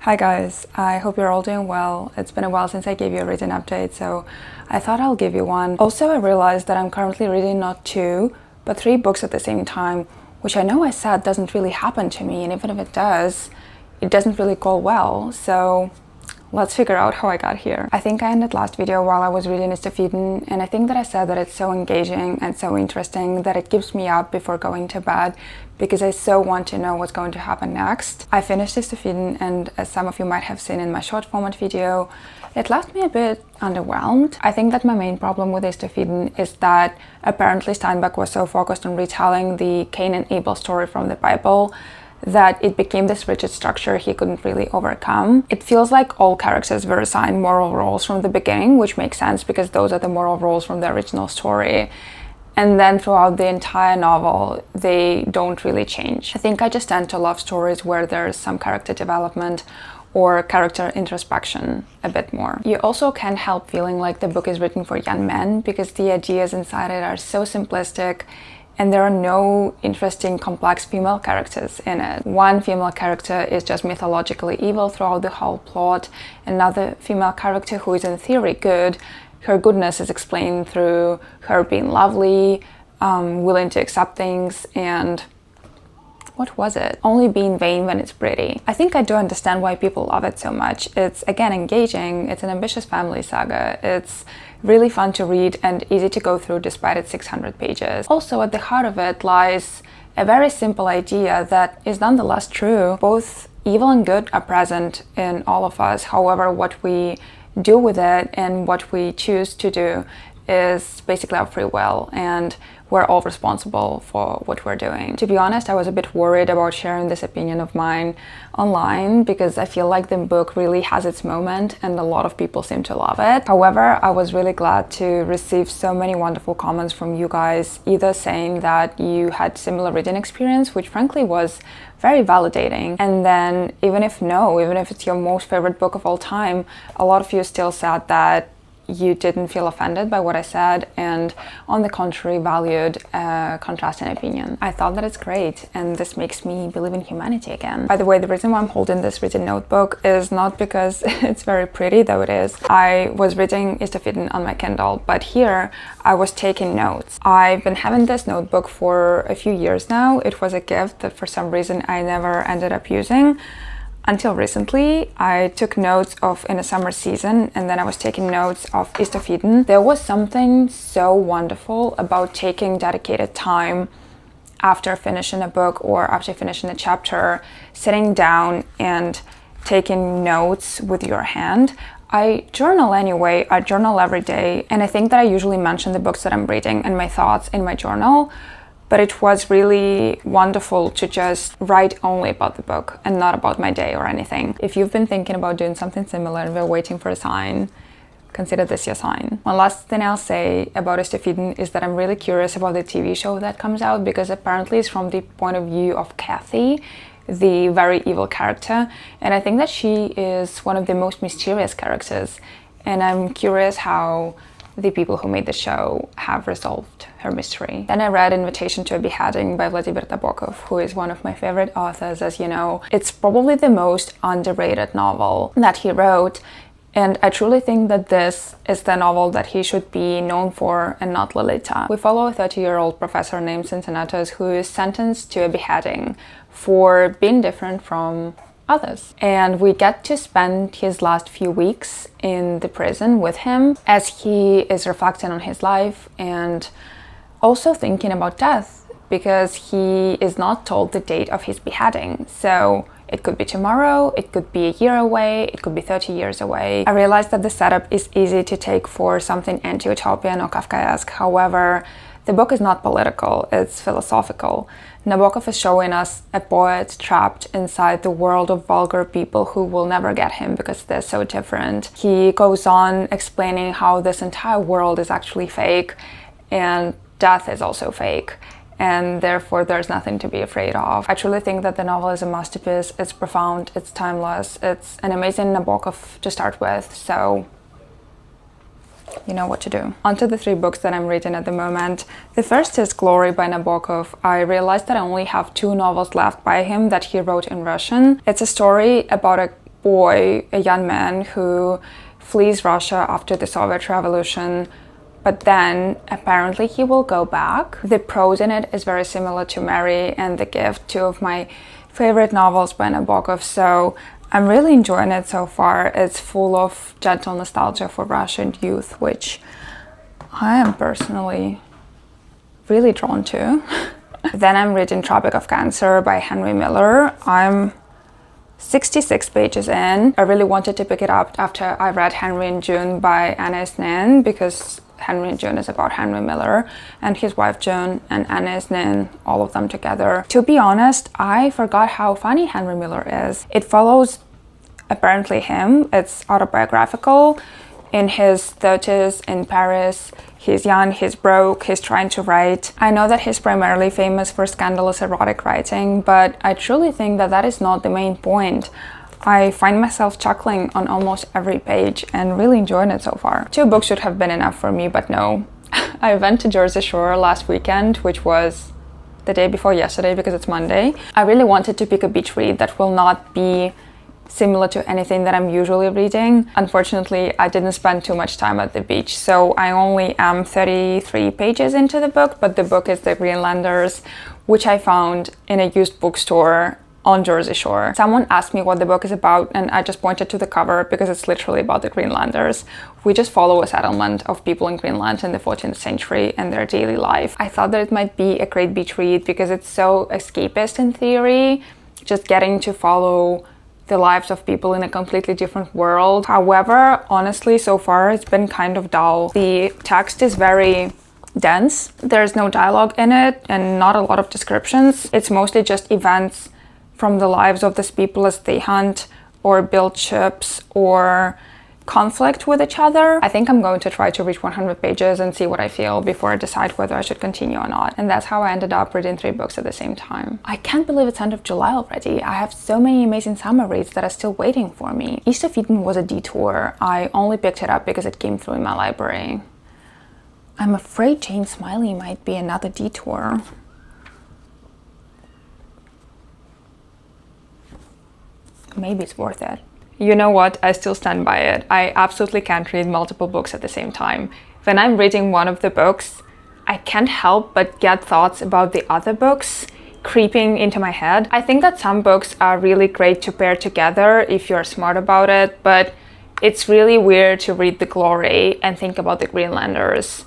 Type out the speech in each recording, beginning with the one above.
Hi guys, I hope you're all doing well. It's been a while since I gave you a written update, so I thought I'll give you one. Also, I realized that I'm currently reading not 2, but 3 books at the same time, which I know I said doesn't really happen to me, and even if it does, it doesn't really go well, so let's figure out how I got here. I think I ended last video while I was reading Beaheading, and I think that I said that it's so engaging and so interesting that it keeps me up before going to bed because I so want to know what's going to happen next. I finished Beaheading, and as some of you might have seen in my short format video, it left me a bit underwhelmed. I think that my main problem with Beaheading is that apparently Steinbeck was so focused on retelling the Cain and Abel story from the Bible that it became this rigid structure he couldn't really overcome. It feels like all characters were assigned moral roles from the beginning, which makes sense because those are the moral roles from the original story. And then throughout the entire novel, they don't really change. I think I just tend to love stories where there's some character development or character introspection a bit more. You also can't help feeling like the book is written for young men because the ideas inside it are so simplistic and there are no interesting, complex female characters in it. One female character is just mythologically evil throughout the whole plot. Another female character who is in theory good, her goodness is explained through her being lovely, willing to accept things, and what was it? Only being vain when it's pretty. I think I do understand why people love it so much. It's, again, engaging, it's an ambitious family saga, it's really fun to read and easy to go through despite its 600 pages. Also, at the heart of it lies a very simple idea that is nonetheless true. Both evil and good are present in all of us. However, what we do with it and what we choose to do is basically our free will, and we're all responsible for what we're doing. To be honest, I was a bit worried about sharing this opinion of mine online because I feel like the book really has its moment and a lot of people seem to love it. However, I was really glad to receive so many wonderful comments from you guys, either saying that you had similar reading experience, which frankly was very validating, and then even if it's your most favorite book of all time, a lot of you still said that you didn't feel offended by what I said and on the contrary valued contrasting opinion. I thought that it's great and this makes me believe in humanity again. By the way, the reason why I'm holding this written notebook is not because it's very pretty, though it is. I was reading Beaheading on my Kindle, but here I was taking notes. I've been having this notebook for a few years now. It was a gift that for some reason I never ended up using. Until recently, I took notes of in a summer season and then I was taking notes of Beaheading. There was something so wonderful about taking dedicated time after finishing a book or after finishing a chapter, sitting down and taking notes with your hand. I journal anyway, I journal every day, and I think that I usually mention the books that I'm reading and my thoughts in my journal. But it was really wonderful to just write only about the book and not about my day or anything. If you've been thinking about doing something similar and we're waiting for a sign, consider this your sign. One last thing I'll say about Beaheading is that I'm really curious about the TV show that comes out because apparently it's from the point of view of Kathy, the very evil character. And I think that she is one of the most mysterious characters. And I'm curious how the people who made the show have resolved her mystery. Then I read Invitation to a Beheading by Vladimir Nabokov, who is one of my favorite authors, as you know. It's probably the most underrated novel that he wrote, and I truly think that this is the novel that he should be known for and not Lolita. We follow a 30-year-old professor named Cincinnatus who is sentenced to a beheading for being different from others. And we get to spend his last few weeks in the prison with him as he is reflecting on his life and also thinking about death because he is not told the date of his beheading. So it could be tomorrow, it could be a year away, it could be 30 years away. I realized that the setup is easy to take for something anti-utopian or Kafkaesque. However, the book is not political, it's philosophical. Nabokov is showing us a poet trapped inside the world of vulgar people who will never get him because they're so different. He goes on explaining how this entire world is actually fake and death is also fake, and therefore there's nothing to be afraid of. I truly think that the novel is a masterpiece. It's profound, it's timeless, it's an amazing Nabokov to start with, so you know what to do. On to the 3 books that I'm reading at the moment. The first is Glory by Nabokov. I realized that I only have 2 novels left by him that he wrote in Russian. It's a story about a boy, a young man who flees Russia after the Soviet Revolution, but then apparently he will go back. The prose in it is very similar to Mary and The Gift, two of my favorite novels by Nabokov, so I'm really enjoying it so far. It's full of gentle nostalgia for Russian youth, which I am personally really drawn to. Then I'm reading Tropic of Cancer by Henry Miller. I'm 66 pages in. I really wanted to pick it up after I read Henry and June by Anais Nin, because Henry and June is about Henry Miller and his wife June and Anais Nin, all of them together. To be honest, I forgot how funny Henry Miller is. It follows apparently him. It's autobiographical. In his 30s in Paris, he's young, he's broke, he's trying to write. I know that he's primarily famous for scandalous erotic writing, but I truly think that that is not the main point. I find myself chuckling on almost every page and really enjoying it so far. 2 books should have been enough for me, but no. I went to Jersey Shore last weekend, which was the day before yesterday because it's Monday. I really wanted to pick a beach read that will not be similar to anything that I'm usually reading. Unfortunately, I didn't spend too much time at the beach, so I only am 33 pages into the book, but the book is The Greenlanders, which I found in a used bookstore on Jersey Shore. Someone asked me what the book is about, and I just pointed to the cover because it's literally about the Greenlanders. We just follow a settlement of people in Greenland in the 14th century and their daily life. I thought that it might be a great beach read because it's so escapist in theory, just getting to follow the lives of people in a completely different world. However, honestly, so far it's been kind of dull. The text is very dense. There's no dialogue in it and not a lot of descriptions. It's mostly just events from the lives of these people as they hunt or build ships or conflict with each other. I think I'm going to try to reach 100 pages and see what I feel before I decide whether I should continue or not. And that's how I ended up reading 3 books at the same time. I can't believe it's end of July already. I have so many amazing summer reads that are still waiting for me. East of Eden was a detour. I only picked it up because it came through in my library. I'm afraid Jane Smiley might be another detour. Maybe it's worth it. You know what? I still stand by it. I absolutely can't read multiple books at the same time. When I'm reading one of the books, I can't help but get thoughts about the other books creeping into my head. I think that some books are really great to pair together if you're smart about it, but it's really weird to read The Glory and think about the Greenlanders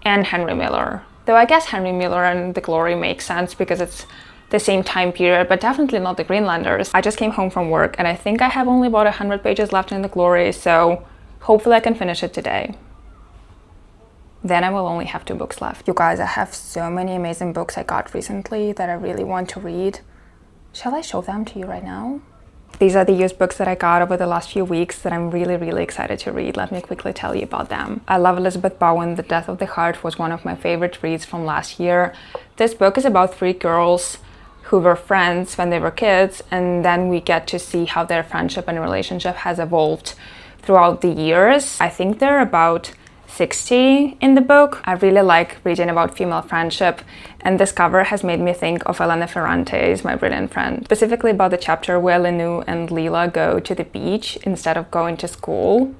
and Henry Miller. Though I guess Henry Miller and The Glory make sense because it's the same time period, but definitely not the Greenlanders. I just came home from work and I think I have only about 100 pages left in The Glory, so hopefully I can finish it today. Then I will only have 2 books left. You guys, I have so many amazing books I got recently that I really want to read. Shall I show them to you right now? These are the used books that I got over the last few weeks that I'm really excited to read. Let me quickly tell you about them. I love Elizabeth Bowen. The Death of the Heart was one of my favorite reads from last year. This book is about 3 girls who were friends when they were kids, and then we get to see how their friendship and relationship has evolved throughout the years. I think they're about 60 in the book. I really like reading about female friendship, and this cover has made me think of Elena Ferrante's My Brilliant Friend, specifically about the chapter where Lenu and Lila go to the beach instead of going to school.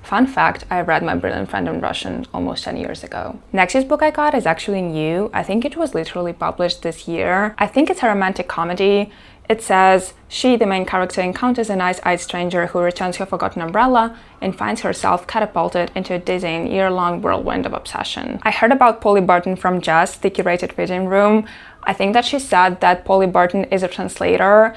Fun fact, I read My Brilliant Friend in Russian almost 10 years ago. Next year's book I got is actually new. I think it was literally published this year. I think it's a romantic comedy. It says, she, the main character, encounters a nice-eyed stranger who returns her forgotten umbrella and finds herself catapulted into a dizzying year-long whirlwind of obsession. I heard about Polly Barton from Jess, the curated reading room. I think that she said that Polly Barton is a translator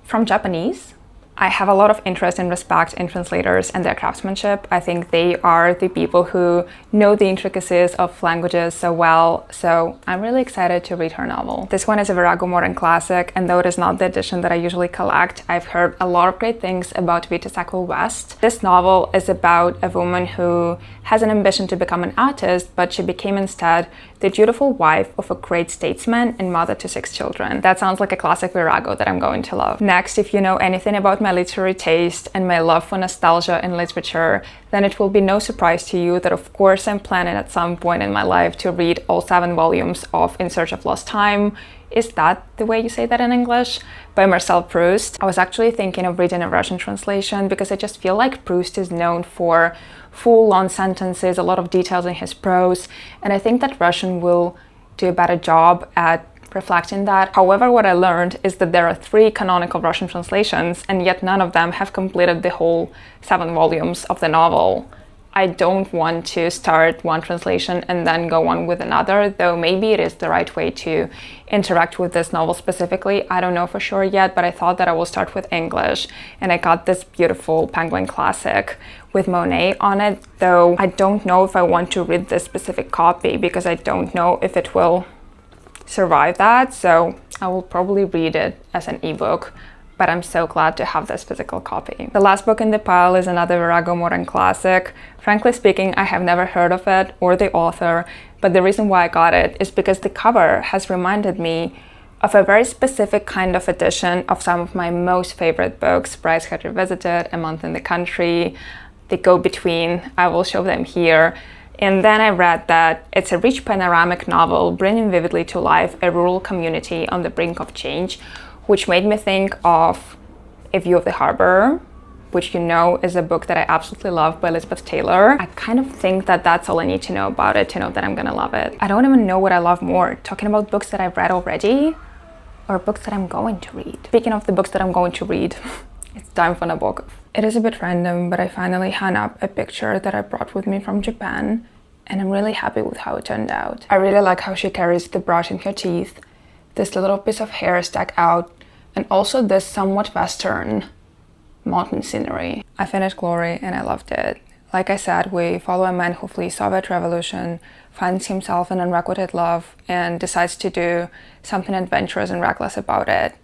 from Japanese. I have a lot of interest and respect in translators and their craftsmanship. I think they are the people who know the intricacies of languages so well, so I'm really excited to read her novel. This one is a Virago Modern Classic, and though it is not the edition that I usually collect, I've heard a lot of great things about Vita Sackville-West. This novel is about a woman who has an ambition to become an artist, but she became instead the dutiful wife of a great statesman and mother to 6 children. That sounds like a classic Virago that I'm going to love. Next, if you know anything about my literary taste and my love for nostalgia in literature, then it will be no surprise to you that of course I'm planning at some point in my life to read all 7 volumes of In Search of Lost Time. Is that the way you say that in English? By Marcel Proust. I was actually thinking of reading a Russian translation because I just feel like Proust is known for full-on sentences, a lot of details in his prose, and I think that Russian will do a better job at reflecting that. However, what I learned is that there are 3 canonical Russian translations, and yet none of them have completed the whole 7 volumes of the novel. I don't want to start one translation and then go on with another, though maybe it is the right way to interact with this novel specifically. I don't know for sure yet, but I thought that I will start with English, and I got this beautiful Penguin classic with Monet on it, though I don't know if I want to read this specific copy because I don't know if it will survive that, so I will probably read it as an ebook, but I'm so glad to have this physical copy. The last book in the pile is another Virago modern classic. Frankly speaking, I have never heard of it or the author, but the reason why I got it is because the cover has reminded me of a very specific kind of edition of some of my most favorite books. Bryce had Revisited, A Month in the Country, The Go-Between. I will show them here. And then I read that it's a rich panoramic novel bringing vividly to life a rural community on the brink of change, which made me think of A View of the Harbor, which you know is a book that I absolutely love by Elizabeth Taylor. I kind of think that that's all I need to know about it to know that I'm gonna love it. I don't even know what I love more, talking about books that I've read already or books that I'm going to read. Speaking of the books that I'm going to read, it's time for Nabokov. It is a bit random, but I finally hung up a picture that I brought with me from Japan, and I'm really happy with how it turned out. I really like how she carries the brush in her teeth, this little piece of hair stuck out, and also this somewhat western mountain scenery. I finished Glory and I loved it. Like I said, we follow a man who flees Soviet revolution, finds himself in unrequited love, and decides to do something adventurous and reckless about it,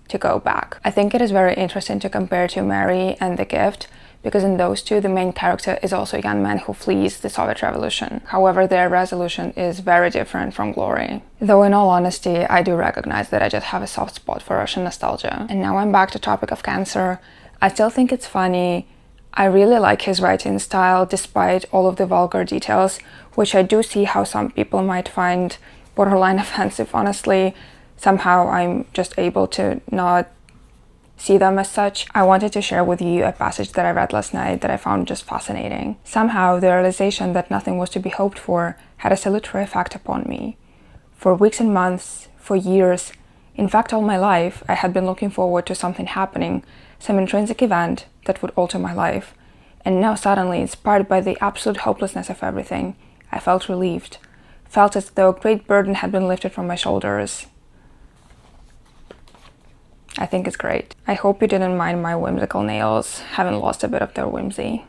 to go back. I think it is very interesting to compare to Mary and The Gift, because in those two, the main character is also a young man who flees the Soviet Revolution. However, their resolution is very different from Glory. Though in all honesty, I do recognize that I just have a soft spot for Russian nostalgia. And now I'm back to Tropic of Cancer. I still think it's funny. I really like his writing style, despite all of the vulgar details, which I do see how some people might find borderline offensive, honestly. Somehow I'm just able to not see them as such. I wanted to share with you a passage that I read last night that I found just fascinating. Somehow the realization that nothing was to be hoped for had a salutary effect upon me. For weeks and months, for years, in fact all my life, I had been looking forward to something happening, some intrinsic event that would alter my life. And now suddenly, inspired by the absolute hopelessness of everything, I felt relieved, felt as though a great burden had been lifted from my shoulders. I think it's great. I hope you didn't mind my whimsical nails, having lost a bit of their whimsy.